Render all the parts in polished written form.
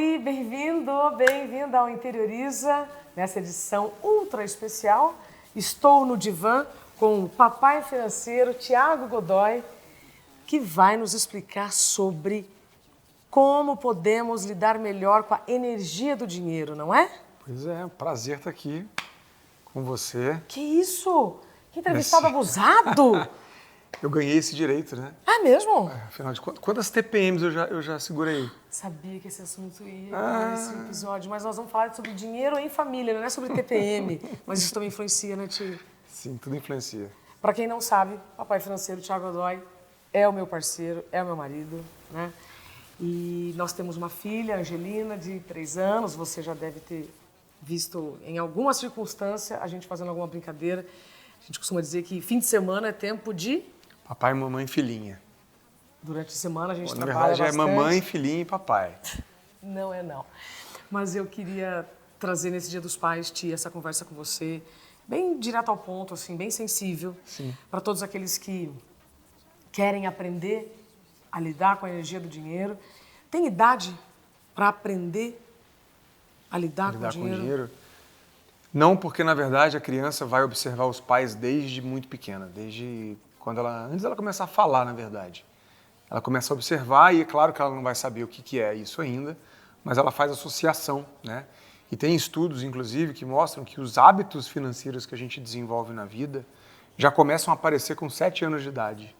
Oi, bem-vindo ao Interioriza, nessa edição ultra especial. Estou no divã com o papai financeiro Thiago Godoy, que vai nos explicar sobre como podemos lidar melhor com a energia do dinheiro, não é? Pois é, prazer estar aqui com você. Que isso? Que entrevistado abusado! Eu ganhei esse direito, né? É mesmo? Afinal de contas, quantas TPMs eu já segurei? Sabia que esse assunto ia nesse episódio, mas nós vamos falar sobre dinheiro em família, não é sobre TPM. Mas isso também influencia, né, tio? Sim, tudo influencia. Para quem não sabe, papai financeiro Thiago Godoy é o meu parceiro, é o meu marido, né? E nós temos uma filha, Angelina, de 3 anos. Você já deve ter visto em alguma circunstância a gente fazendo alguma brincadeira. A gente costuma dizer que fim de semana é tempo de... Papai, mamãe, filhinha. Durante a semana a gente Na trabalha verdade bastante. é mamãe, filhinha e papai. Não é não. Mas eu queria trazer nesse Dia dos Pais, Tia, essa conversa com você, bem direto ao ponto, assim, bem sensível, para todos aqueles que querem aprender a lidar com a energia do dinheiro. Tem idade para aprender a lidar com o dinheiro? Não, porque na verdade a criança vai observar os pais desde muito pequena, desde quando antes dela começar a falar, na verdade. Ela começa a observar e é claro que ela não vai saber o que é isso ainda, mas ela faz associação, né? E tem estudos, inclusive, que mostram que os hábitos financeiros que a gente desenvolve na vida já começam a aparecer com 7 anos de idade.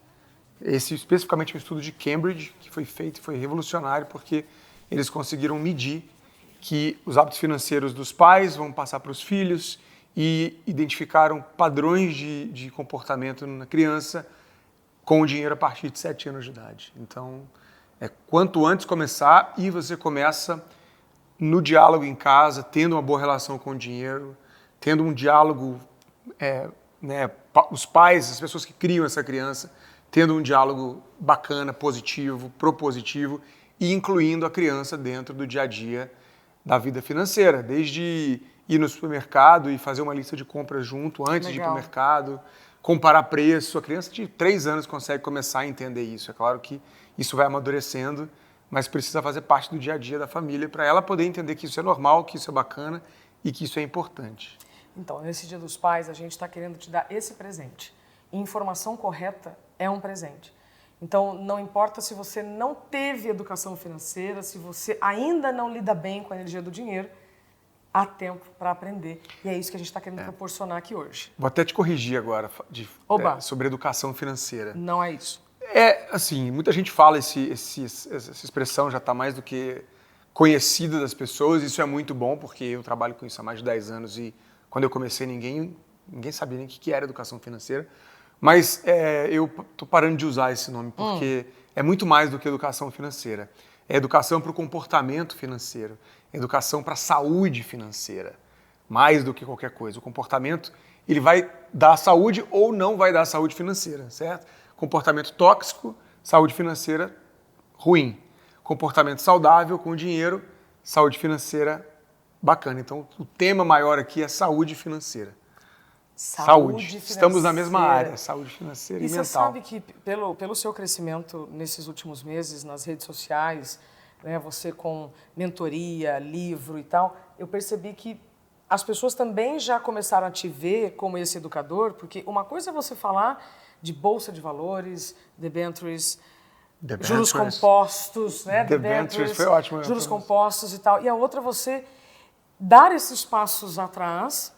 Esse especificamente é um estudo de Cambridge, que foi feito e foi revolucionário porque eles conseguiram medir que os hábitos financeiros dos pais vão passar para os filhos e identificaram padrões de comportamento na criança com o dinheiro a partir de 7 anos de idade. Então, quanto antes começar, e você começa no diálogo em casa, tendo uma boa relação com o dinheiro, tendo um diálogo, os pais, as pessoas que criam essa criança, tendo um diálogo bacana, positivo, propositivo e incluindo a criança dentro do dia a dia da vida financeira, desde ir no supermercado e fazer uma lista de compras junto antes de ir para o mercado, comparar preço. A criança de 3 anos consegue começar a entender isso. É claro que isso vai amadurecendo, mas precisa fazer parte do dia a dia da família para ela poder entender que isso é normal, que isso é bacana e que isso é importante. Então, nesse Dia dos Pais, a gente está querendo te dar esse presente. Informação correta é um presente. Então, não importa se você não teve educação financeira, se você ainda não lida bem com a energia do dinheiro, há tempo para aprender. E é isso que a gente está querendo proporcionar aqui hoje. Vou até te corrigir agora sobre educação financeira. Não é isso. Assim, muita gente fala, essa expressão já está mais do que conhecida das pessoas. Isso é muito bom, porque eu trabalho com isso há mais de 10 anos e quando eu comecei ninguém sabia nem o que era educação financeira. Mas eu estou parando de usar esse nome porque é muito mais do que educação financeira. É educação para o comportamento financeiro, é educação para a saúde financeira, mais do que qualquer coisa. O comportamento, ele vai dar saúde ou não vai dar saúde financeira, certo? Comportamento tóxico, saúde financeira ruim. Comportamento saudável com dinheiro, saúde financeira bacana. Então, o tema maior aqui é saúde financeira. Saúde. Estamos na mesma área, saúde financeira e mental. Você sabe que pelo seu crescimento nesses últimos meses nas redes sociais, né, você com mentoria, livro e tal, eu percebi que as pessoas também já começaram a te ver como esse educador, porque uma coisa é você falar de bolsa de valores, debentures, juros compostos, né? Debentures foi ótimo. Juros compostos e tal. E a outra é você dar esses passos atrás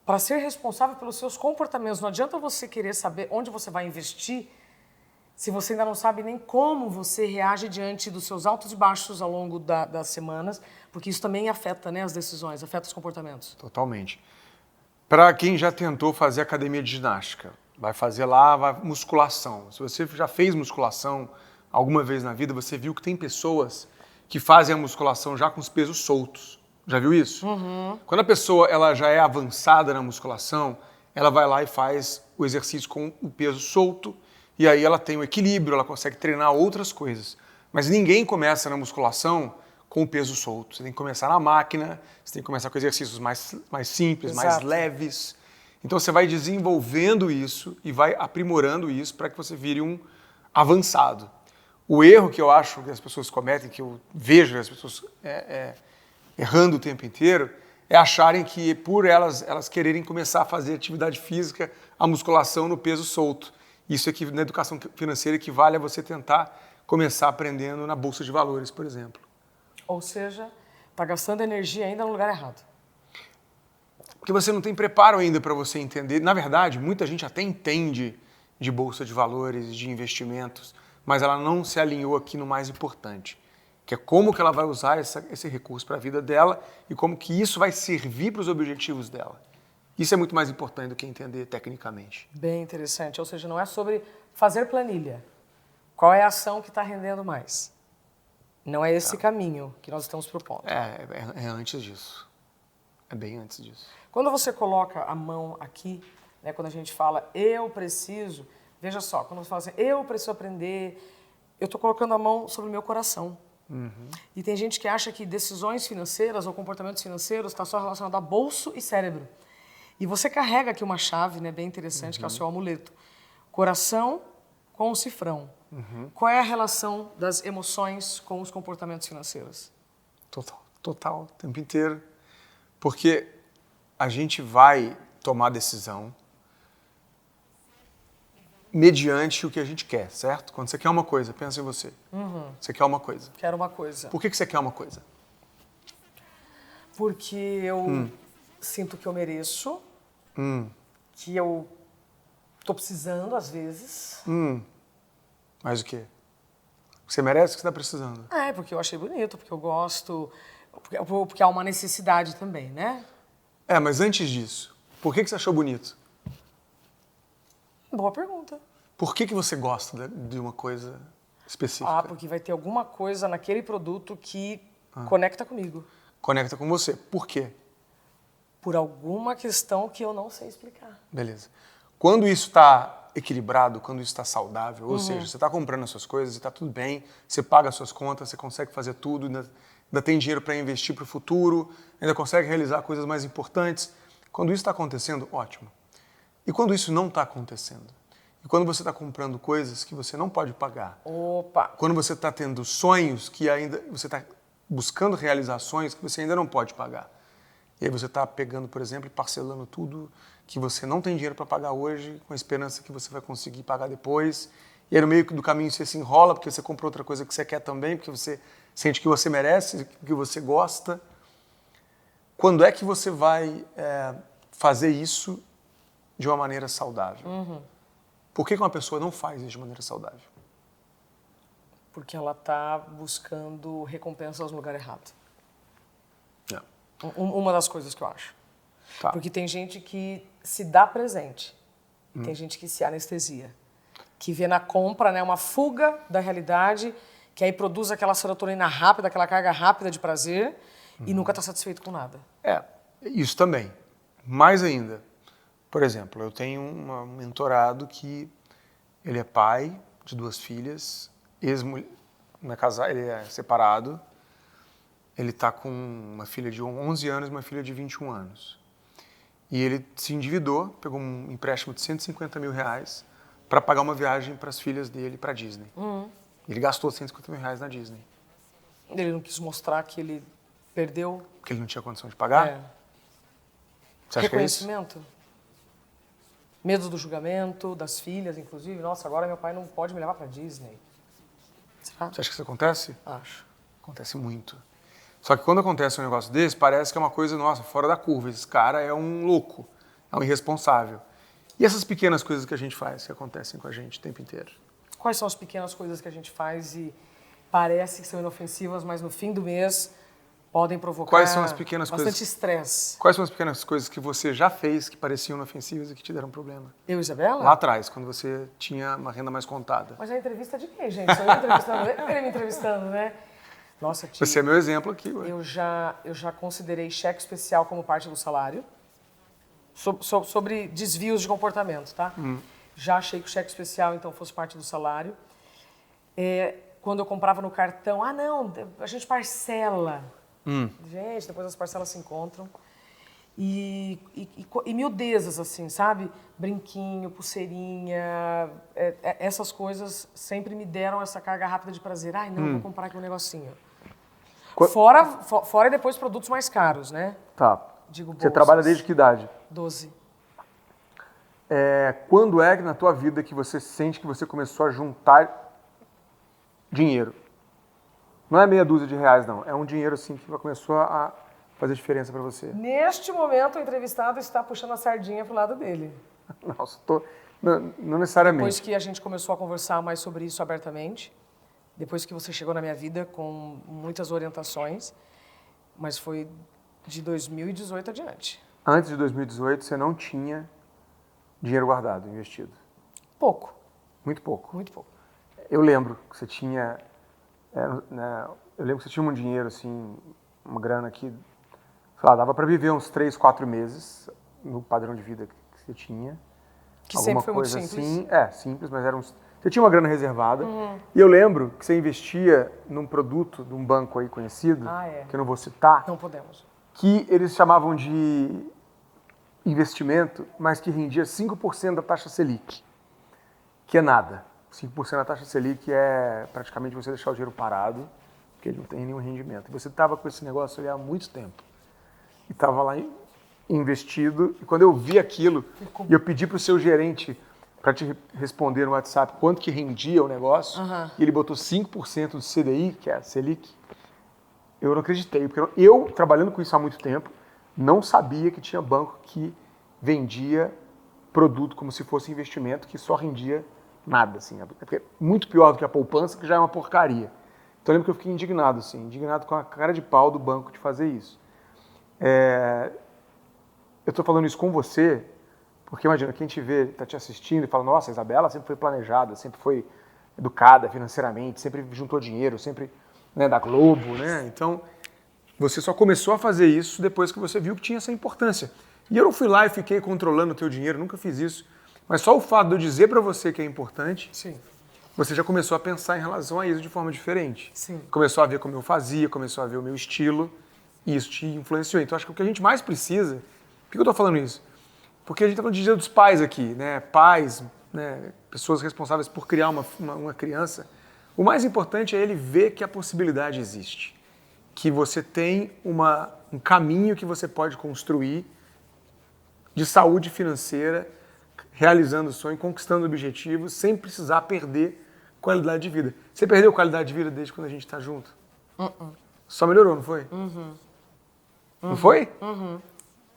para ser responsável pelos seus comportamentos. Não adianta você querer saber onde você vai investir se você ainda não sabe nem como você reage diante dos seus altos e baixos ao longo das semanas, porque isso também afeta, né, as decisões, afeta os comportamentos. Totalmente. Para quem já tentou fazer academia de ginástica, vai fazer lá musculação. Se você já fez musculação alguma vez na vida, você viu que tem pessoas que fazem a musculação já com os pesos soltos. Já viu isso? Quando a pessoa ela já é avançada na musculação, ela vai lá e faz o exercício com o peso solto e aí ela tem o equilíbrio, ela consegue treinar outras coisas. Mas ninguém começa na musculação com o peso solto. Você tem que começar na máquina, você tem que começar com exercícios mais simples, mais leves. Então você vai desenvolvendo isso e vai aprimorando isso para que você vire um avançado. O erro que eu acho que as pessoas cometem, que eu vejo as pessoas errando o tempo inteiro, é acharem que por elas quererem começar a fazer atividade física, a musculação no peso solto. Isso aqui na educação financeira equivale a você tentar começar aprendendo na bolsa de valores, por exemplo. Ou seja, está gastando energia ainda no lugar errado. Porque você não tem preparo ainda para você entender. Na verdade, muita gente até entende de bolsa de valores, de investimentos, mas ela não se alinhou aqui no mais importante, que é como que ela vai usar esse recurso para a vida dela e como que isso vai servir para os objetivos dela. Isso é muito mais importante do que entender tecnicamente. Bem interessante. Ou seja, não é sobre fazer planilha. Qual é a ação que está rendendo mais? Não é esse caminho que nós estamos propondo. É antes disso. É bem antes disso. Quando você coloca a mão aqui, né, quando a gente fala eu preciso, veja só, quando você fala assim, eu preciso aprender, eu estou colocando a mão sobre o meu coração. E tem gente que acha que decisões financeiras ou comportamentos financeiros está só relacionado a bolso e cérebro. E você carrega aqui uma chave, né, bem interessante, que é o seu amuleto. Coração com o cifrão. Qual é a relação das emoções com os comportamentos financeiros? Total, o tempo inteiro. Porque a gente vai tomar decisão mediante o que a gente quer, certo? Quando você quer uma coisa, pensa em você. Você quer uma coisa. Quero uma coisa. Por que você quer uma coisa? Porque eu sinto que eu mereço, que eu estou precisando às vezes. Mais o quê? Você merece o que você está precisando. Porque eu achei bonito, porque eu gosto, porque há uma necessidade também, né? Mas antes disso, por que você achou bonito? Boa pergunta. Por que você gosta de uma coisa específica? Porque vai ter alguma coisa naquele produto que conecta comigo. Conecta com você. Por quê? Por alguma questão que eu não sei explicar. Beleza. Quando isso está equilibrado, quando isso está saudável, ou seja, você está comprando as suas coisas e está tudo bem, você paga as suas contas, você consegue fazer tudo, ainda tem dinheiro para investir para o futuro, ainda consegue realizar coisas mais importantes. Quando isso está acontecendo, ótimo. E quando isso não está acontecendo? E quando você está comprando coisas que você não pode pagar? Opa! Quando você está tendo sonhos que ainda... Você está buscando realizações que você ainda não pode pagar. E aí você está pegando, por exemplo, e parcelando tudo que você não tem dinheiro para pagar hoje, com a esperança que você vai conseguir pagar depois. E aí no meio do caminho você se enrola porque você comprou outra coisa que você quer também, porque você sente que você merece, que você gosta. Quando é que você vai fazer isso de uma maneira saudável? Por que uma pessoa não faz isso de maneira saudável? Porque ela está buscando recompensas no lugar errado. Uma das coisas que eu acho. Tá. Porque tem gente que se dá presente. Tem gente que se anestesia. Que vê na compra, né, uma fuga da realidade, que aí produz aquela serotonina rápida, aquela carga rápida de prazer e nunca está satisfeito com nada. Isso também. Mais ainda. Por exemplo, eu tenho um mentorado que ele é pai de 2 filhas, ele é separado, ele está com uma filha de 11 anos e uma filha de 21 anos. E ele se endividou, pegou um empréstimo de 150 mil reais para pagar uma viagem para as filhas dele para a Disney. Ele gastou 150 mil reais na Disney. Ele não quis mostrar que ele perdeu. Porque ele não tinha condição de pagar? Você acha que é isso? Reconhecimento. Medo do julgamento, das filhas, inclusive. Nossa, agora meu pai não pode me levar para Disney. Será? Você acha que isso acontece? Acho. Acontece muito. Só que quando acontece um negócio desse, parece que é uma coisa, nossa, fora da curva. Esse cara é um louco, é um irresponsável. E essas pequenas coisas que a gente faz, que acontecem com a gente o tempo inteiro? Quais são as pequenas coisas que a gente faz e parece que são inofensivas, mas no fim do mês podem provocar Quais são as pequenas bastante estresse? Quais são as pequenas coisas que você já fez que pareciam inofensivas e que te deram problema? Eu, Isabela? Lá atrás, quando você tinha uma renda mais contada. Mas a entrevista de quem, gente? Sou eu entrevistando, ele me entrevistando, né? Nossa, tia, Você é meu exemplo aqui. Ué. eu já considerei cheque especial como parte do salário. Sobre desvios de comportamento, tá? Já achei que o cheque especial, então, fosse parte do salário. Quando eu comprava no cartão, não, a gente parcela. Gente, depois as parcelas se encontram. E miudezas, assim, sabe? Brinquinho, pulseirinha, essas coisas sempre me deram essa carga rápida de prazer. Ai, não, vou comprar aqui um negocinho. Fora depois produtos mais caros, né? Tá. Digo, Você trabalha desde que idade? 12. Quando é que na tua vida que você sente que você começou a juntar dinheiro? Não é meia dúzia de reais, não. É um dinheiro assim que começou a fazer diferença para você. Neste momento, o entrevistado está puxando a sardinha pro lado dele. Nossa, não necessariamente. Depois que a gente começou a conversar mais sobre isso abertamente, depois que você chegou na minha vida com muitas orientações, mas foi de 2018 adiante. Antes de 2018, você não tinha dinheiro guardado, investido? Pouco. Muito pouco. Muito pouco. Eu lembro que você tinha... eu lembro que você tinha um dinheiro, assim, uma grana que, sei lá, dava para viver uns 3, 4 meses no padrão de vida que você tinha. Que sempre foi muito simples. Assim, simples, mas você tinha uma grana reservada. E eu lembro que você investia num produto de um banco aí conhecido, que eu não vou citar. Não podemos. Que eles chamavam de investimento, mas que rendia 5% da taxa Selic, que é nada. 5% da taxa Selic é praticamente você deixar o dinheiro parado, porque ele não tem nenhum rendimento. E você estava com esse negócio ali há muito tempo. E estava lá investido. E quando eu vi aquilo, e eu pedi para o seu gerente para te responder no WhatsApp quanto que rendia o negócio, e ele botou 5% do CDI, que é a Selic, eu não acreditei. Porque eu, trabalhando com isso há muito tempo, não sabia que tinha banco que vendia produto como se fosse investimento, que só rendia nada, assim. Porque é muito pior do que a poupança, que já é uma porcaria. Então eu lembro que eu fiquei indignado, assim, indignado com a cara de pau do banco de fazer isso. Eu estou falando isso com você, porque imagina, quem te vê, está te assistindo e fala, nossa, a Isabela sempre foi planejada, sempre foi educada financeiramente, sempre juntou dinheiro, sempre, né, da Globo, né? Então, você só começou a fazer isso depois que você viu que tinha essa importância. E eu não fui lá e fiquei controlando o teu dinheiro, nunca fiz isso. Mas só o fato de eu dizer para você que é importante, Sim. Você já começou a pensar em relação a isso de forma diferente. Sim. Começou a ver como eu fazia, começou a ver o meu estilo, e isso te influenciou. Então, acho que o que a gente mais precisa... Por que eu estou falando isso? Porque a gente está falando de Dia dos Pais aqui, né? Pais, né? Pessoas responsáveis por criar uma criança. O mais importante é ele ver que a possibilidade existe. Que você tem um caminho que você pode construir de saúde financeira, realizando o sonho, conquistando objetivos, sem precisar perder qualidade de vida. Você perdeu qualidade de vida desde quando a gente está junto? Só melhorou, não foi? Não foi?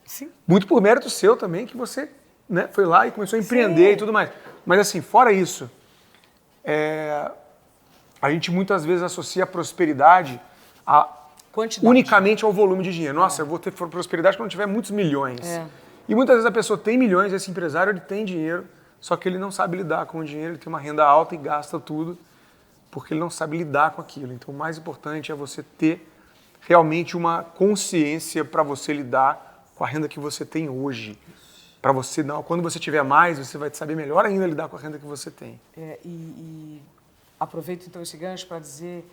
Sim. Muito por mérito seu também, que você, né, foi lá e começou a empreender e tudo mais. Mas assim, fora isso, a gente muitas vezes associa a prosperidade unicamente ao volume de dinheiro. Nossa, eu vou ter prosperidade quando tiver muitos milhões. E muitas vezes a pessoa tem milhões, esse empresário ele tem dinheiro, só que ele não sabe lidar com o dinheiro, ele tem uma renda alta e gasta tudo, porque ele não sabe lidar com aquilo. Então o mais importante é você ter realmente uma consciência para você lidar com a renda que você tem hoje. Para você, não, quando você tiver mais, você vai saber melhor ainda lidar com a renda que você tem. E aproveito então esse gancho para dizer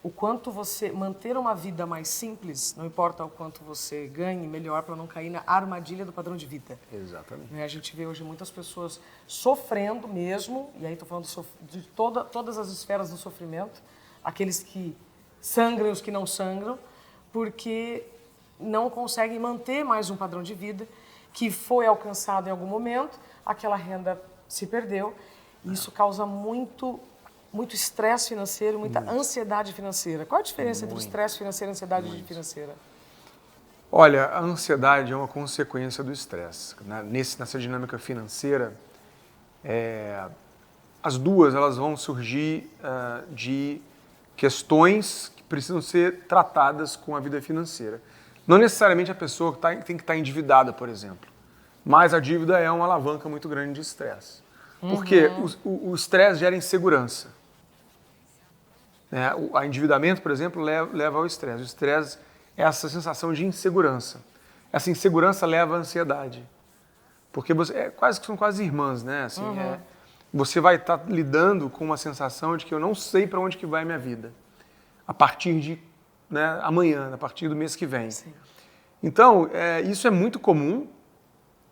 o quanto você manter uma vida mais simples, não importa o quanto você ganhe, melhor para não cair na armadilha do padrão de vida. Exatamente. A gente vê hoje muitas pessoas sofrendo mesmo, e aí estou falando de todas as esferas do sofrimento, aqueles que sangram e os que não sangram, porque não conseguem manter mais um padrão de vida que foi alcançado em algum momento, aquela renda se perdeu, e isso causa muito estresse financeiro, muita ansiedade financeira. Qual a diferença entre estresse financeiro e ansiedade financeira? Olha, a ansiedade é uma consequência do estresse. Nessa dinâmica financeira, as duas elas vão surgir de questões que precisam ser tratadas com a vida financeira. Não necessariamente a pessoa tem que estar endividada, por exemplo, mas a dívida é uma alavanca muito grande de estresse. Porque o estresse gera insegurança. O endividamento, por exemplo, leva ao estresse. O estresse é essa sensação de insegurança. Essa insegurança leva à ansiedade. Porque são quase irmãs, né? Assim, você vai estar lidando com uma sensação de que eu não sei para onde que vai a minha vida. A partir de amanhã, a partir do mês que vem. Sim. Então, isso é muito comum,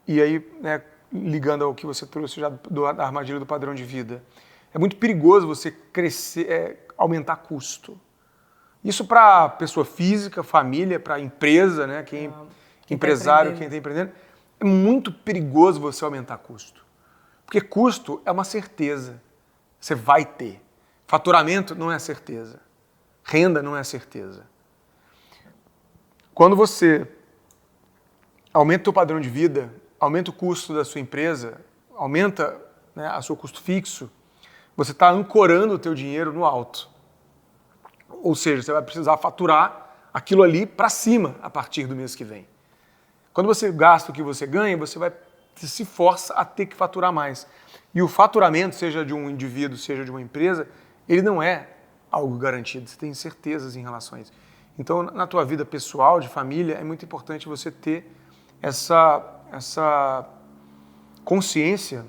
e aí, né, ligando ao que você trouxe já da armadilha do padrão de vida, é muito perigoso você crescer, aumentar custo. Isso para pessoa física, família, para empresa, né, quem empresário, quem está empreendendo, é muito perigoso você aumentar custo. Porque custo é uma certeza, você vai ter. Faturamento não é certeza, renda não é certeza. Quando você aumenta o seu padrão de vida, aumenta o custo da sua empresa, aumenta, né, o seu custo fixo, você está ancorando o teu dinheiro no alto. Ou seja, você vai precisar faturar aquilo ali para cima a partir do mês que vem. Quando você gasta o que você ganha, você se força a ter que faturar mais. E o faturamento, seja de um indivíduo, seja de uma empresa, ele não é algo garantido. Você tem certezas em relação a isso. Então, na tua vida pessoal, de família, é muito importante você ter essa consciência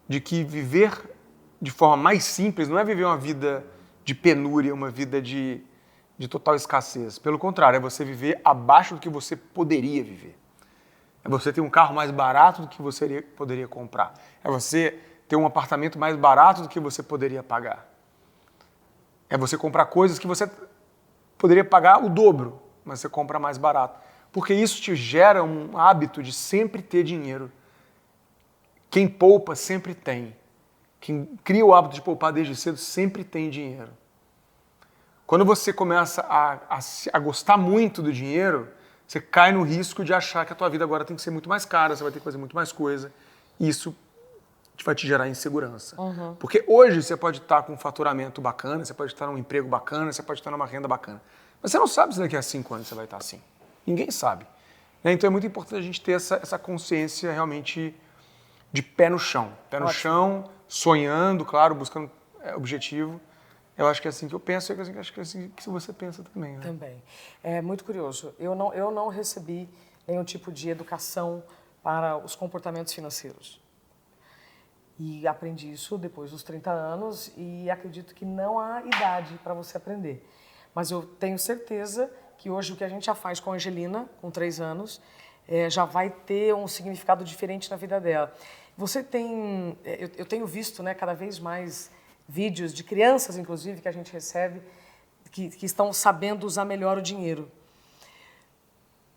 de que viver de forma mais simples não é viver uma vida de penúria, uma vida de total escassez. Pelo contrário, é você viver abaixo do que você poderia viver. É você ter um carro mais barato do que você poderia comprar. É você ter um apartamento mais barato do que você poderia pagar. É você comprar coisas que você poderia pagar o dobro, mas você compra mais barato. Porque isso te gera um hábito de sempre ter dinheiro. Quem poupa sempre tem. Quem cria o hábito de poupar desde cedo sempre tem dinheiro. Quando você começa a gostar muito do dinheiro, você cai no risco de achar que a tua vida agora tem que ser muito mais cara, você vai ter que fazer muito mais coisa. E isso vai te gerar insegurança. Porque hoje você pode estar com um faturamento bacana, você pode estar num emprego bacana, você pode estar numa renda bacana. Mas você não sabe se daqui a 5 anos você vai estar assim. Ninguém sabe. Então é muito importante a gente ter essa consciência realmente de pé no chão. Pé no chão, sonhando, claro, buscando objetivo. Eu acho que é assim que eu penso e acho que é assim que você pensa também. Né? Também. É muito curioso. Eu não recebi nenhum tipo de educação para os comportamentos financeiros. E aprendi isso depois dos 30 anos e acredito que não há idade para você aprender. Mas eu tenho certeza que hoje o que a gente já faz com a Angelina, com 3 anos, já vai ter um significado diferente na vida dela. Você tem... Eu tenho visto, né, cada vez mais vídeos de crianças, inclusive, que a gente recebe, que estão sabendo usar melhor o dinheiro.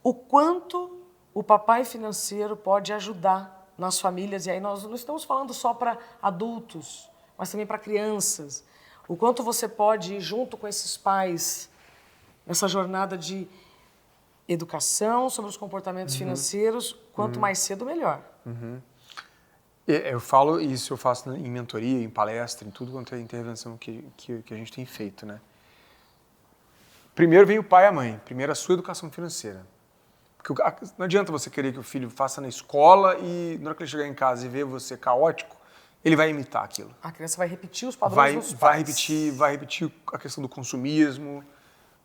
O quanto o papai financeiro pode ajudar nas famílias, e aí nós não estamos falando só para adultos, mas também para crianças. O quanto você pode ir junto com esses pais nessa jornada de educação sobre os comportamentos financeiros, quanto mais cedo, melhor. Eu falo isso, eu faço em mentoria, em palestra, em tudo quanto é intervenção que a gente tem feito, né? Primeiro vem o pai e a mãe, primeiro a sua educação financeira. Porque não adianta você querer que o filho faça na escola e na hora que ele chegar em casa e ver você caótico, ele vai imitar aquilo. A criança vai repetir os padrões dos pais. Vai repetir a questão do consumismo,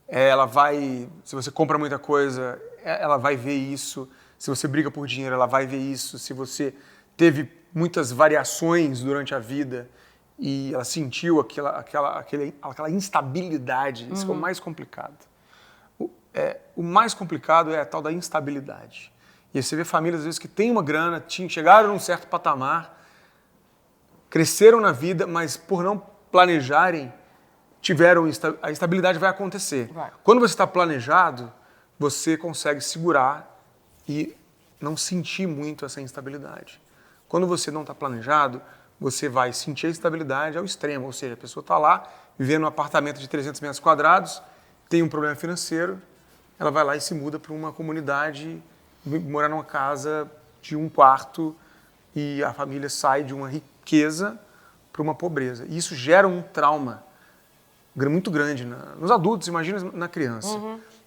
ela vai, se você compra muita coisa, ela vai ver isso, se você briga por dinheiro, ela vai ver isso, se você teve muitas variações durante a vida e ela sentiu aquela instabilidade, isso é o mais complicado. O mais complicado é a tal da instabilidade. E aí você vê famílias, às vezes, que têm uma grana, chegaram num certo patamar, cresceram na vida, mas por não planejarem, a instabilidade vai acontecer. Quando você está planejado, você consegue segurar e não sentir muito essa instabilidade. Quando você não está planejado, você vai sentir a instabilidade ao extremo, ou seja, a pessoa está lá, vivendo num apartamento de 300 metros quadrados, tem um problema financeiro, ela vai lá e se muda para uma comunidade, morar numa casa de 1 quarto e a família sai de uma riqueza para uma pobreza. E isso gera um trauma muito grande nos adultos, imagina na criança.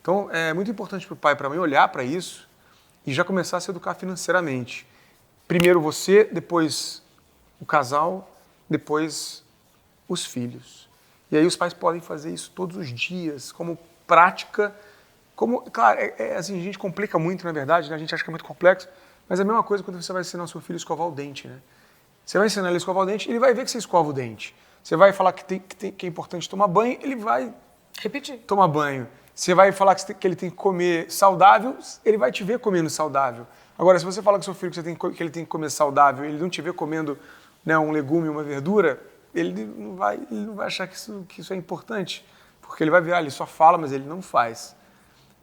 Então, é muito importante para o pai e para a mãe olhar para isso e já começar a se educar financeiramente. Primeiro você, depois o casal, depois os filhos. E aí os pais podem fazer isso todos os dias, como prática. Claro, assim, a gente complica muito, na verdade, né? A gente acha que é muito complexo, mas é a mesma coisa quando você vai ensinar o seu filho a escovar o dente. Né? Você vai ensinar ele a escovar o dente, ele vai ver que você escova o dente. Você vai falar que é importante tomar banho, ele vai repetir. Tomar banho. Você vai falar que ele tem que comer saudável, ele vai te ver comendo saudável. Agora, se você fala com seu filho que ele tem que comer saudável, ele não te vê comendo, né, um legume, uma verdura, ele não vai achar que isso é importante. Porque ele vai ver, ele só fala, mas ele não faz.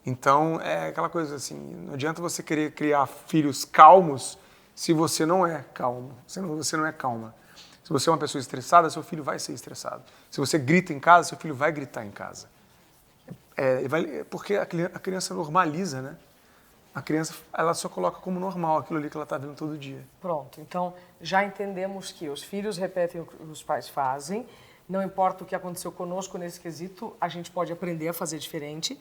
Então, é aquela coisa assim, não adianta você querer criar filhos calmos se você não é calmo, se você não é calma. Se você é uma pessoa estressada, seu filho vai ser estressado. Se você grita em casa, seu filho vai gritar em casa. Porque a criança normaliza, né? A criança, ela só coloca como normal aquilo ali que ela está vendo todo dia. Pronto, então já entendemos que os filhos repetem o que os pais fazem, não importa o que aconteceu conosco nesse quesito, a gente pode aprender a fazer diferente.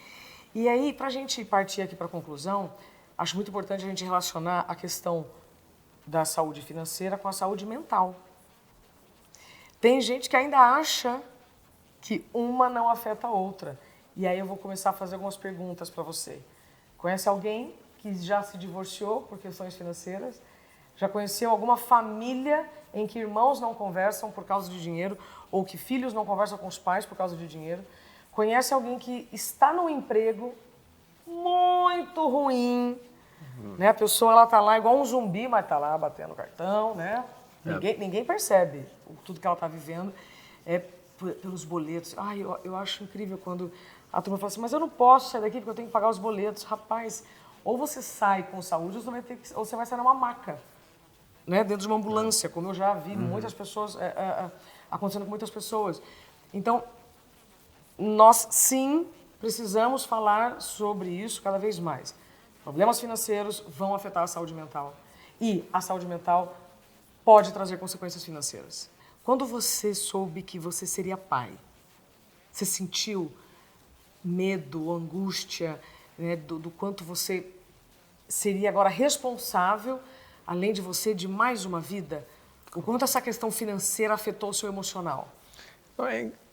E aí, para a gente partir aqui para a conclusão, acho muito importante a gente relacionar a questão da saúde financeira com a saúde mental. Tem gente que ainda acha que uma não afeta a outra. E aí eu vou começar a fazer algumas perguntas para você. Conhece alguém que já se divorciou por questões financeiras? Já conheceu alguma família em que irmãos não conversam por causa de dinheiro ou que filhos não conversam com os pais por causa de dinheiro? Conhece alguém que está num emprego muito ruim, né? A pessoa ela tá lá igual um zumbi, mas tá lá batendo cartão, né? Ninguém percebe tudo que ela está vivendo pelos boletos. Eu acho incrível quando a turma fala assim, mas eu não posso sair daqui porque eu tenho que pagar os boletos. Rapaz, ou você sai com saúde ou você vai sair numa maca, né? Dentro de uma ambulância, como eu já vi muitas pessoas, acontecendo com muitas pessoas. Então, nós sim precisamos falar sobre isso cada vez mais. Problemas financeiros vão afetar a saúde mental. E a saúde mental pode trazer consequências financeiras. Quando você soube que você seria pai, você sentiu medo, angústia, né, do quanto você seria agora responsável, além de você, de mais uma vida? O quanto essa questão financeira afetou o seu emocional?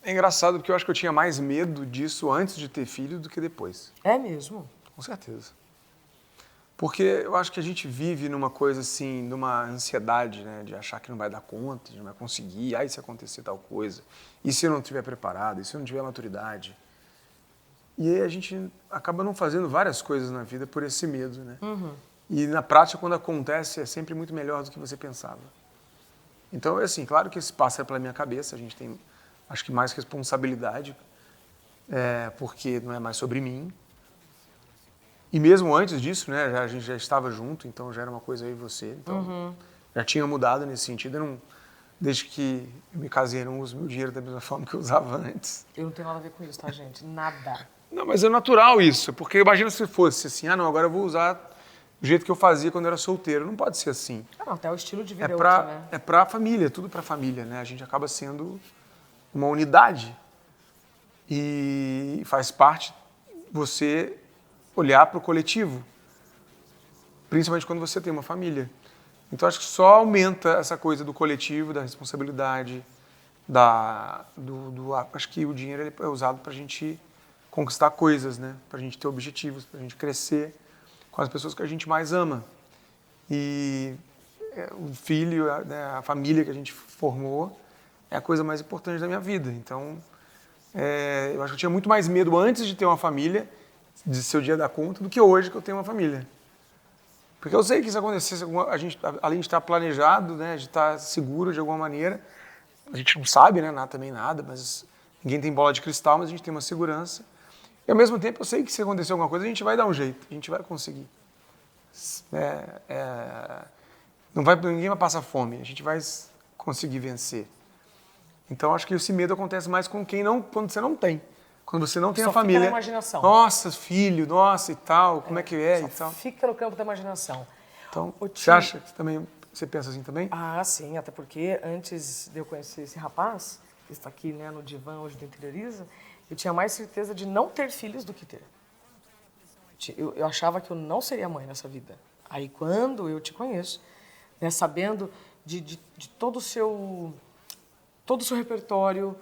É engraçado porque eu acho que eu tinha mais medo disso antes de ter filho do que depois. É mesmo? Com certeza. Porque eu acho que a gente vive numa coisa assim, numa ansiedade, né, de achar que não vai dar conta, de não vai conseguir, se acontecer tal coisa, e se eu não estiver preparado, e se eu não tiver maturidade. E aí a gente acaba não fazendo várias coisas na vida por esse medo, né? E na prática, quando acontece, é sempre muito melhor do que você pensava. Então, assim, claro que isso passa pela minha cabeça, a gente tem, acho que mais responsabilidade, porque não é mais sobre mim. E mesmo antes disso, né, a gente já estava junto, então já era uma coisa eu e você. Então, já tinha mudado nesse sentido. Eu não, desde que eu me casei, eu não uso meu dinheiro da mesma forma que eu usava antes. Eu não tenho nada a ver com isso, tá, gente? Nada. Não, mas é natural isso, porque imagina se fosse assim, agora eu vou usar do jeito que eu fazia quando eu era solteiro. Não pode ser assim. Não, até o estilo de vida é outro, né? É pra família, tudo pra família, né? A gente acaba sendo uma unidade. E faz parte você olhar para o coletivo, principalmente quando você tem uma família. Então, acho que só aumenta essa coisa do coletivo, da responsabilidade, acho que o dinheiro ele é usado para a gente conquistar coisas, né? Para a gente ter objetivos, para a gente crescer com as pessoas que a gente mais ama. E o filho, a família que a gente formou é a coisa mais importante da minha vida. Então, eu acho que eu tinha muito mais medo antes de ter uma família, de ser o dia da conta, do que hoje que eu tenho uma família. Porque eu sei que se acontecesse, a gente, além de estar planejado, né, de estar seguro de alguma maneira, a gente não sabe, né, também nada, mas ninguém tem bola de cristal, mas a gente tem uma segurança. E ao mesmo tempo eu sei que se acontecer alguma coisa, a gente vai dar um jeito, a gente vai conseguir. Ninguém vai passar fome, a gente vai conseguir vencer. Então acho que esse medo acontece mais com quando você não tem. Quando você não tem a família. Fica na imaginação. Nossa, filho, nossa e tal, como é que é e tal. Fica no campo da imaginação. Então, você acha que você pensa assim também? Ah, sim, até porque antes de eu conhecer esse rapaz, que está aqui, né, no divã hoje do Interioriza, eu tinha mais certeza de não ter filhos do que ter. Eu achava que eu não seria mãe nessa vida. Aí quando eu te conheço, né, sabendo de todo o seu repertório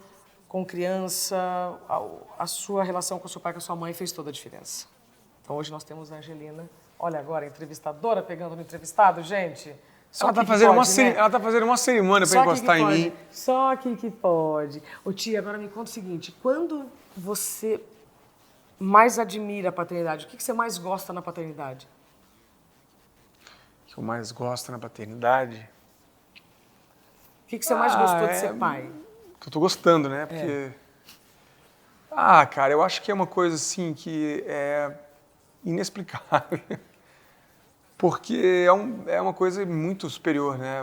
com criança, a sua relação com o seu pai, com a sua mãe fez toda a diferença. Então hoje nós temos a Angelina, olha agora, a entrevistadora pegando no entrevistado, gente. Ela está fazendo uma cerimônia para encostar em mim. Só que pode. Ô tia, agora me conta o seguinte, quando você mais admira a paternidade? O que você mais gosta na paternidade? O que eu mais gosto na paternidade? O que você mais gostou de ser pai? Que eu tô gostando, né? Porque... cara, eu acho que é uma coisa assim que é inexplicável. Porque é uma coisa muito superior, né?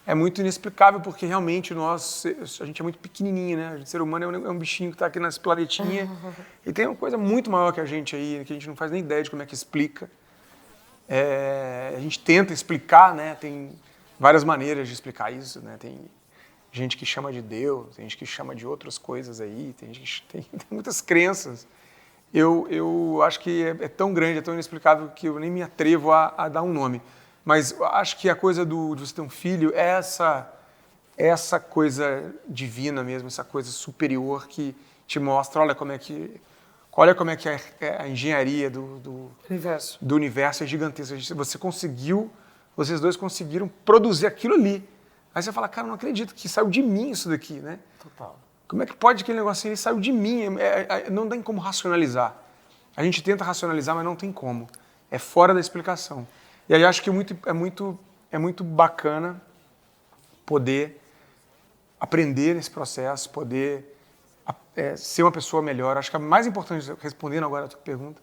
É muito inexplicável porque realmente a gente é muito pequenininho, né? O ser humano é um bichinho que está aqui nesse planetinha e tem uma coisa muito maior que a gente aí, que a gente não faz nem ideia de como é que explica. A gente tenta explicar, né? Tem várias maneiras de explicar isso, né? Tem gente que chama de Deus, tem gente que chama de outras coisas aí, tem gente que tem muitas crenças. Eu acho que é tão grande, é tão inexplicável que eu nem me atrevo a dar um nome. Mas eu acho que a coisa de você ter um filho é essa coisa divina mesmo, essa coisa superior que te mostra, olha como é que a engenharia do universo é gigantesca. Vocês dois conseguiram produzir aquilo ali. Aí você fala, cara, não acredito que saiu de mim isso daqui, né? Total. Como é que pode aquele negocinho ali saiu de mim? Não tem como racionalizar. A gente tenta racionalizar, mas não tem como. É fora da explicação. E aí eu acho que é muito bacana poder aprender nesse processo, poder ser uma pessoa melhor. Acho que a mais importante, respondendo agora a tua pergunta,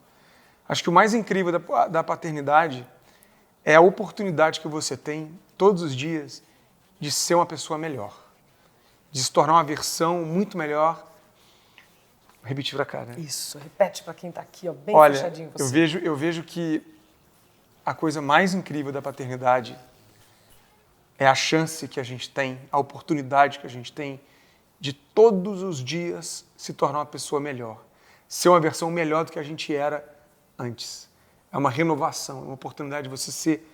acho que o mais incrível da paternidade é a oportunidade que você tem todos os dias de ser uma pessoa melhor, de se tornar uma versão muito melhor. Vou repetir pra cá, né? Isso, repete para quem está aqui, ó, bem fechadinho. Olha, eu vejo que a coisa mais incrível da paternidade é a chance que a gente tem, a oportunidade que a gente tem de todos os dias se tornar uma pessoa melhor, ser uma versão melhor do que a gente era antes. É uma renovação, é uma oportunidade de você ser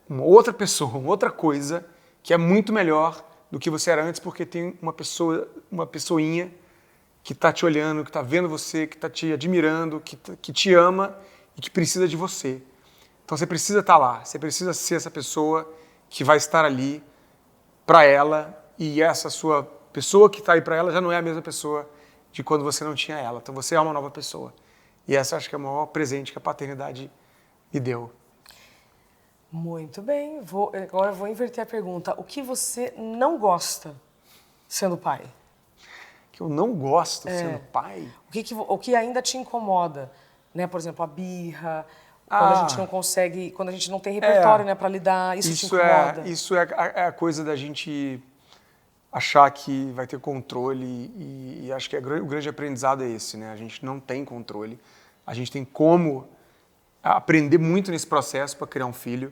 uma outra pessoa, uma outra coisa que é muito melhor do que você era antes, porque tem uma pessoinha que está te olhando, que está vendo você, que está te admirando, que te ama e que precisa de você. Então você precisa estar lá, você precisa ser essa pessoa que vai estar ali para ela, e essa sua pessoa que está aí para ela já não é a mesma pessoa de quando você não tinha ela. Então você é uma nova pessoa. E essa acho que é o maior presente que a paternidade me deu. Muito bem. Agora eu vou inverter a pergunta. O que você não gosta sendo pai? Que eu não gosto sendo pai? O que ainda te incomoda? Né? Por exemplo, a birra, quando a gente não consegue, quando a gente não tem repertório, né, para lidar, isso te incomoda? Isso é a coisa da gente achar que vai ter controle e acho que o grande aprendizado é esse, né? A gente não tem controle, a gente tem como aprender muito nesse processo para criar um filho,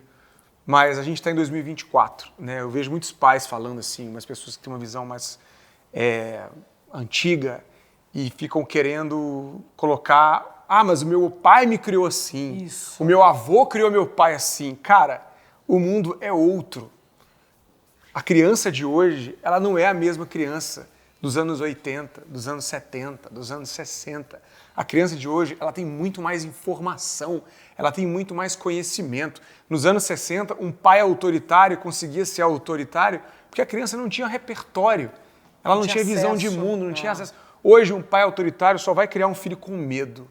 mas a gente está em 2024, né? Eu vejo muitos pais falando assim, umas pessoas que têm uma visão mais antiga e ficam querendo colocar, mas o meu pai me criou assim, Isso. O meu avô criou meu pai assim. Cara, o mundo é outro. A criança de hoje, ela não é a mesma criança dos anos 80, dos anos 70, dos anos 60. A criança de hoje, ela tem muito mais informação, ela tem muito mais conhecimento. Nos anos 60, um pai autoritário conseguia ser autoritário porque a criança não tinha repertório, ela não tinha visão de mundo, não tinha acesso. Hoje, um pai autoritário só vai criar um filho com medo,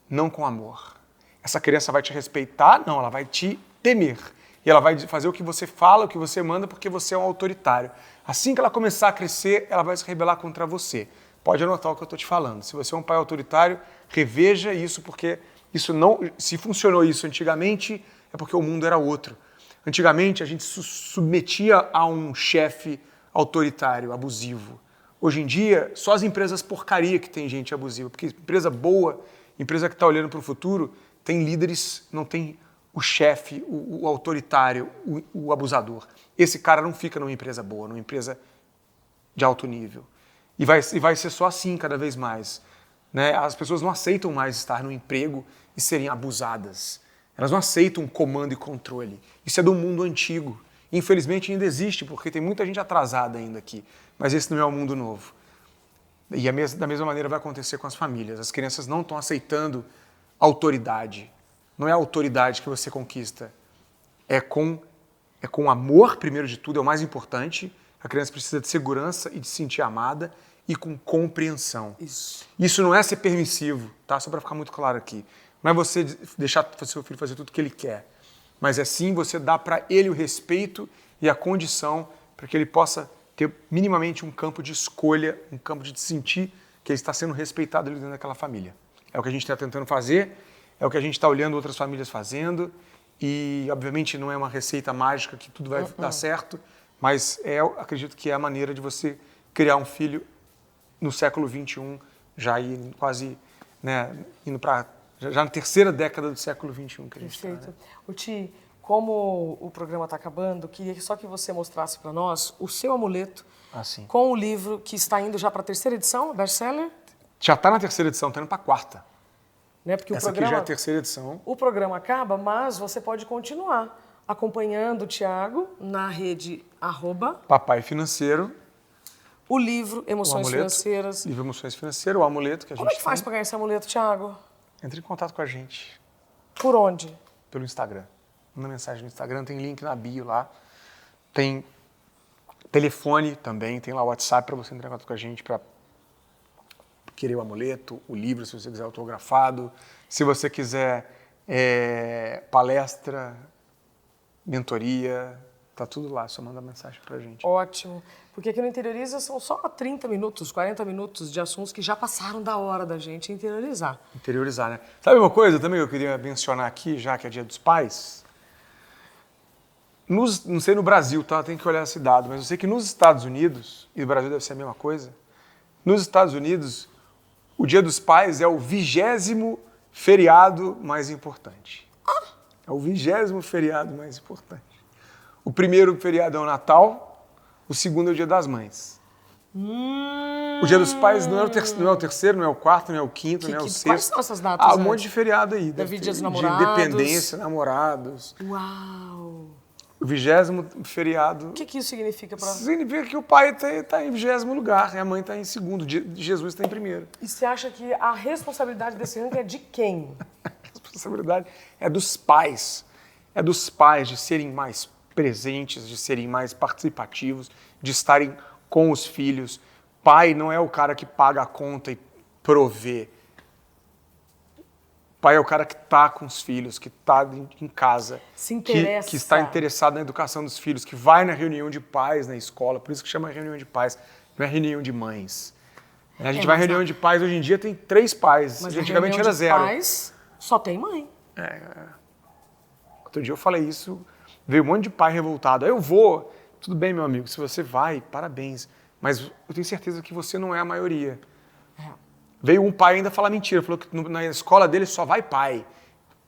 não com amor. Essa criança vai te respeitar? Não, ela vai te temer. E ela vai fazer o que você fala, o que você manda, porque você é um autoritário. Assim que ela começar a crescer, ela vai se rebelar contra você. Pode anotar o que eu estou te falando. Se você é um pai autoritário, reveja isso, porque isso não, se funcionou isso antigamente, é porque o mundo era outro. Antigamente, a gente se submetia a um chefe autoritário, abusivo. Hoje em dia, só as empresas porcaria que tem gente abusiva, porque empresa boa, empresa que está olhando para o futuro, tem líderes, não tem o chefe, o autoritário, o abusador. Esse cara não fica numa empresa boa, numa empresa de alto nível. E vai ser só assim cada vez mais. Né? As pessoas não aceitam mais estar no emprego e serem abusadas. Elas não aceitam comando e controle. Isso é do mundo antigo. Infelizmente ainda existe, porque tem muita gente atrasada ainda aqui. Mas esse não é o mundo novo. E da mesma maneira vai acontecer com as famílias. As crianças não estão aceitando autoridade. Não é a autoridade que você conquista. É com amor, primeiro de tudo, é o mais importante. A criança precisa de segurança e de se sentir amada e com compreensão. Isso. Isso não é ser permissivo, tá? Só para ficar muito claro aqui. Não é você deixar o seu filho fazer tudo o que ele quer, mas é sim você dar para ele o respeito e a condição para que ele possa ter minimamente um campo de escolha, um campo de sentir que ele está sendo respeitado ali dentro daquela família. É o que a gente está tentando fazer, é o que a gente está olhando outras famílias fazendo e, obviamente, não é uma receita mágica que tudo vai dar certo, mas acredito que é a maneira de você criar um filho no século XXI, já ir quase, né, indo para já na terceira década do século XXI que a gente está. Perfeito. Né? O Ti, como o programa está acabando, queria só que você mostrasse para nós o seu amuleto com o livro que está indo já para a terceira edição, best-seller. Já está na terceira edição, está indo para a quarta. Né? Porque essa o programa, aqui já é a terceira edição. O programa acaba, mas você pode continuar acompanhando o Thiago na rede Papai Financeiro. O livro Emoções Financeiras. Livro Emoções Financeiras, o amuleto que a gente Como é que faz para ganhar esse amuleto, Thiago? Entre em contato com a gente. Por onde? Pelo Instagram. Manda mensagem no Instagram, tem link na bio lá. Tem telefone também, tem lá o WhatsApp para você entrar em contato com a gente para querer o amuleto, o livro, se você quiser autografado. Se você quiser palestra, mentoria, tá tudo lá, só manda mensagem pra gente. Ótimo. Porque aqui no Interioriza são só 30 minutos, 40 minutos de assuntos que já passaram da hora da gente interiorizar. Interiorizar, né? Sabe uma coisa também que eu queria mencionar aqui, já que é Dia dos Pais? Não sei no Brasil, tá? Tem que olhar esse dado, mas eu sei que nos Estados Unidos, e no Brasil deve ser a mesma coisa, nos Estados Unidos, o Dia dos Pais é o 20º feriado mais importante. É o 20º feriado mais importante. O primeiro feriado é o Natal, o segundo é o Dia das Mães. O Dia dos Pais não é o terceiro, não é o quarto, não é o quinto, não é o sexto. Quais são essas datas? Um monte de feriado aí. Davi, Dia dos De Namorados. independência, namorados. Uau! O 20º feriado... O que isso significa para... Significa que o pai está em 20º lugar e a mãe está em segundo. Jesus está em primeiro. E você acha que a responsabilidade desse ranking é de quem? A responsabilidade é dos pais. É dos pais de serem mais presentes, de serem mais participativos, de estarem com os filhos. Pai não é o cara que paga a conta e provê. Pai é o cara que está com os filhos, que está em casa, se interessa. Que está interessado na educação dos filhos, que vai na reunião de pais na escola, por isso que chama reunião de pais, não é reunião de mães. A gente vai em reunião de pais, hoje em dia tem 3 pais, mas antigamente era 0. Pais só tem mãe. Outro dia eu falei isso, veio um monte de pai revoltado. Aí eu vou, tudo bem, meu amigo, se você vai, parabéns, mas eu tenho certeza que você não é a maioria. Veio um pai ainda falar mentira, falou que na escola dele só vai pai.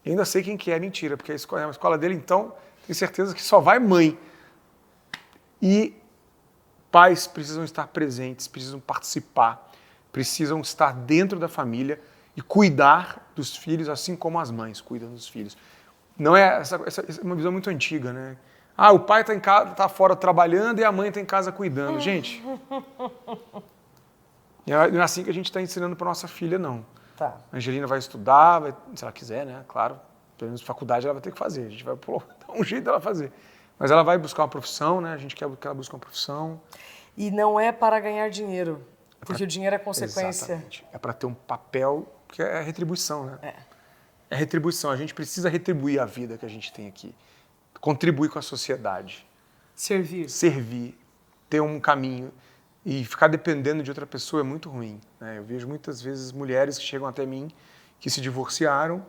Eu ainda sei quem que é mentira, porque a escola dele, então, tenho certeza que só vai mãe. E pais precisam estar presentes, precisam participar, precisam estar dentro da família e cuidar dos filhos, assim como as mães cuidam dos filhos. Não é essa é uma visão muito antiga, né? O pai está em casa, está fora trabalhando e a mãe está em casa cuidando. Gente, não é assim que a gente está ensinando para nossa filha, não. Tá. A Angelina vai estudar, se ela quiser, né? Claro, pelo menos faculdade ela vai ter que fazer. A gente vai dar um jeito dela fazer. Mas ela vai buscar uma profissão, né? A gente quer que ela busque uma profissão. E não é para ganhar dinheiro, porque o dinheiro é consequência. Exatamente. É para ter um papel que é retribuição, né? É retribuição. A gente precisa retribuir a vida que a gente tem aqui. Contribuir com a sociedade. Servir. Ter um caminho. E ficar dependendo de outra pessoa é muito ruim, né? Eu vejo muitas vezes mulheres que chegam até mim, que se divorciaram,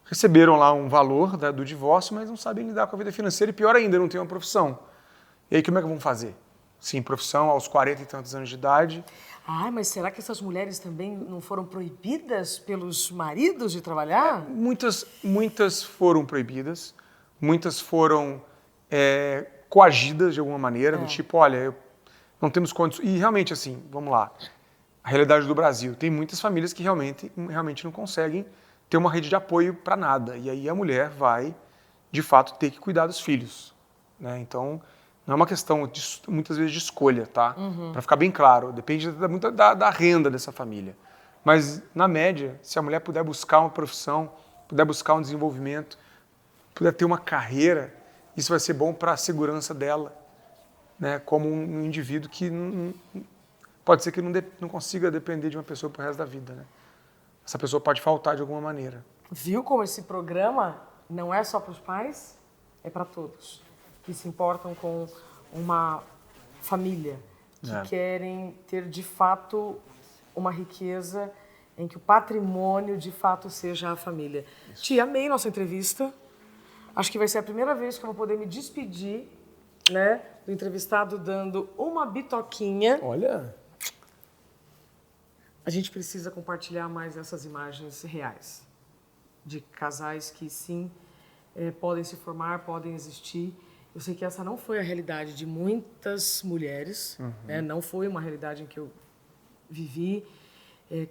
receberam lá um valor do divórcio, mas não sabem lidar com a vida financeira e, pior ainda, não têm uma profissão. E aí, como é que vão fazer? Sim, profissão aos 40 e tantos anos de idade. Mas será que essas mulheres também não foram proibidas pelos maridos de trabalhar? Muitas foram proibidas, muitas foram coagidas de alguma maneira, do tipo, olha, não temos condições. E realmente, assim, vamos lá, a realidade do Brasil, tem muitas famílias que realmente não conseguem ter uma rede de apoio para nada. E aí a mulher vai, de fato, ter que cuidar dos filhos, né? Então, não é uma questão, muitas vezes, de escolha, tá? Para ficar bem claro, depende muito da renda dessa família. Mas, na média, se a mulher puder buscar uma profissão, puder buscar um desenvolvimento, puder ter uma carreira, isso vai ser bom para a segurança dela, né? Como um indivíduo que pode ser que não consiga depender de uma pessoa pro resto da vida, né? Essa pessoa pode faltar de alguma maneira. Viu como esse programa não é só para os pais, é para todos que se importam com uma família, que querem ter de fato uma riqueza em que o patrimônio de fato seja a família. Isso. Tia, amei nossa entrevista. Acho que vai ser a primeira vez que eu vou poder me despedir, né, do entrevistado dando uma bitoquinha. Olha! A gente precisa compartilhar mais essas imagens reais de casais que sim podem se formar, podem existir. Eu sei que essa não foi a realidade de muitas mulheres, né? Não foi uma realidade em que eu vivi.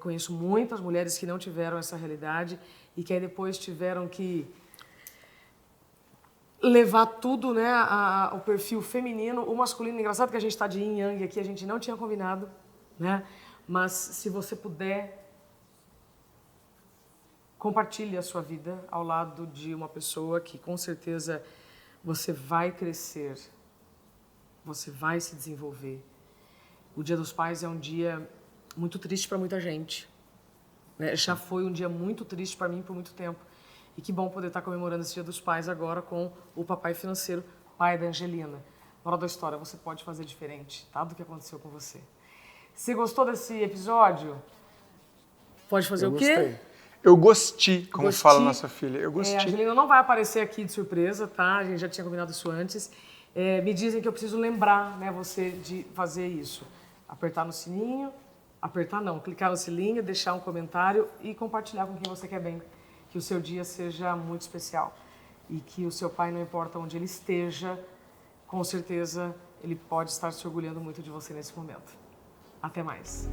Conheço muitas mulheres que não tiveram essa realidade e que aí depois tiveram que levar tudo, né, o perfil feminino, o masculino. Engraçado que a gente está de yin e yang aqui, a gente não tinha combinado, né? Mas se você puder, compartilhe a sua vida ao lado de uma pessoa que com certeza você vai crescer, você vai se desenvolver. O Dia dos Pais é um dia muito triste para muita gente, né? Já foi um dia muito triste para mim por muito tempo. E que bom poder estar comemorando esse Dia dos Pais agora com o papai financeiro, pai da Angelina. Moral da história, você pode fazer diferente, tá? Do que aconteceu com você. Você gostou desse episódio? Pode fazer o quê? Gostei. Eu gostei, como fala nossa filha. Eu gostei. A Angelina não vai aparecer aqui de surpresa, tá? A gente já tinha combinado isso antes. Me dizem que eu preciso lembrar, né, você de fazer isso. Apertar no sininho, clicar no sininho, deixar um comentário e compartilhar com quem você quer bem. Que o seu dia seja muito especial. E que o seu pai, não importa onde ele esteja, com certeza ele pode estar se orgulhando muito de você nesse momento. Até mais.